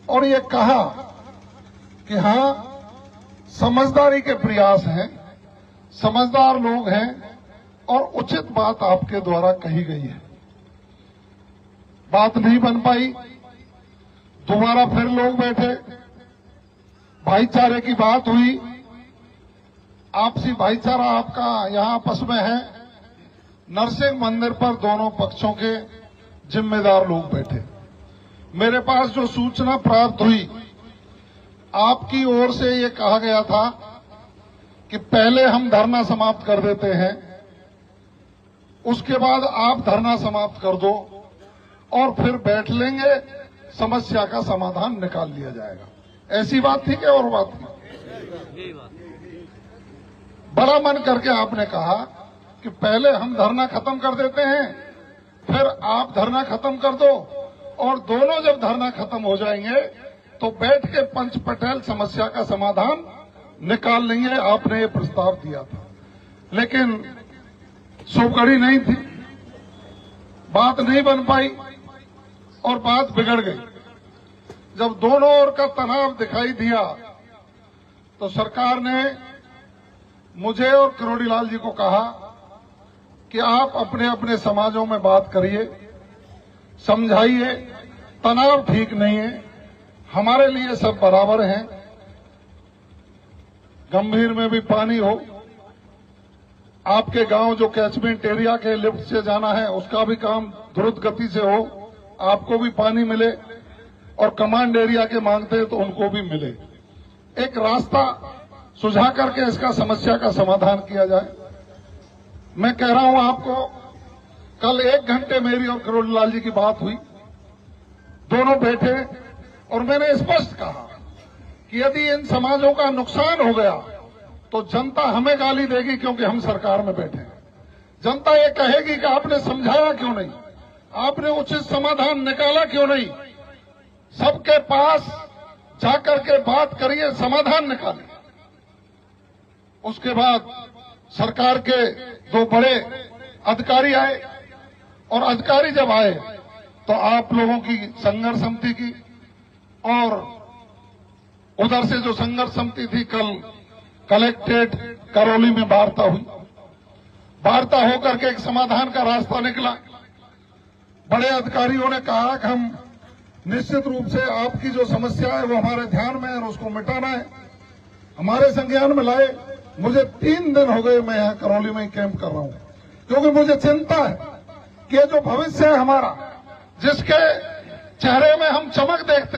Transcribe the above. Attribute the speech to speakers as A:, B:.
A: और ये कहा कि हाँ, समझदारी के प्रयास हैं, समझदार लोग हैं और उचित बात आपके द्वारा कही गई है। बात नहीं बन पाई, दोबारा फिर लोग बैठे, भाईचारे की बात हुई, आपसी भाईचारा आपका यहां आपस में है। नरसिंह मंदिर पर दोनों पक्षों के जिम्मेदार लोग बैठे। मेरे पास जो सूचना प्राप्त हुई, आपकी ओर से ये कहा गया था कि पहले हम धरना समाप्त कर देते हैं, उसके बाद आप धरना समाप्त कर दो और फिर बैठ लेंगे, समस्या का समाधान निकाल लिया जाएगा। ऐसी बात थी क्या और बात थी? बड़ा मन करके आपने कहा कि पहले हम धरना खत्म कर देते हैं, फिर आप धरना खत्म कर दो और दोनों जब धरना खत्म हो जाएंगे तो बैठ के पंच पटेल समस्या का समाधान निकाल लेंगे। आपने ये प्रस्ताव दिया था, लेकिन सुखड़ी नहीं थी, बात नहीं बन पाई और बात बिगड़ गई। जब दोनों ओर का तनाव दिखाई दिया तो सरकार ने मुझे और करोड़ीलाल जी को कहा कि आप अपने अपने समाजों में बात करिए, समझाइए, तनाव ठीक नहीं है, हमारे लिए सब बराबर हैं। गंभीर में भी पानी हो, आपके गांव जो कैचमेंट एरिया के लिफ्ट से जाना है उसका भी काम द्रुत गति से हो, आपको भी पानी मिले और कमांड एरिया के मांगते हैं तो उनको भी मिले। एक रास्ता सुझा करके इसका समस्या का समाधान किया जाए। मैं कह रहा हूं आपको, कल 1 घंटे मेरी और करोड़ीलाल जी की बात हुई, दोनों बैठे और मैंने स्पष्ट कहा कि यदि इन समाजों का नुकसान हो गया तो जनता हमें गाली देगी क्योंकि हम सरकार में बैठे हैं। जनता ये कहेगी कि आपने समझाया क्यों नहीं, आपने उचित समाधान निकाला क्यों नहीं। सबके पास जाकर के बात करिए, समाधान निकालिए। उसके बाद सरकार के 2 बड़े अधिकारी आए और अधिकारी जब आए तो आप लोगों की संघर्ष समिति की और उधर से जो संघर्ष समिति थी, कल कलेक्ट्रेट करौली में वार्ता हुई। वार्ता होकर के एक समाधान का रास्ता निकला। बड़े अधिकारियों ने कहा कि हम निश्चित रूप से आपकी जो समस्या है वो हमारे ध्यान में है और उसको मिटाना है, हमारे संज्ञान में लाए। मुझे 3 दिन हो गए, मैं यहाँ करौली में ही कैंप कर रहा हूँ, क्योंकि मुझे चिंता है कि जो भविष्य है हमारा, जिसके चेहरे में हम चमक देखते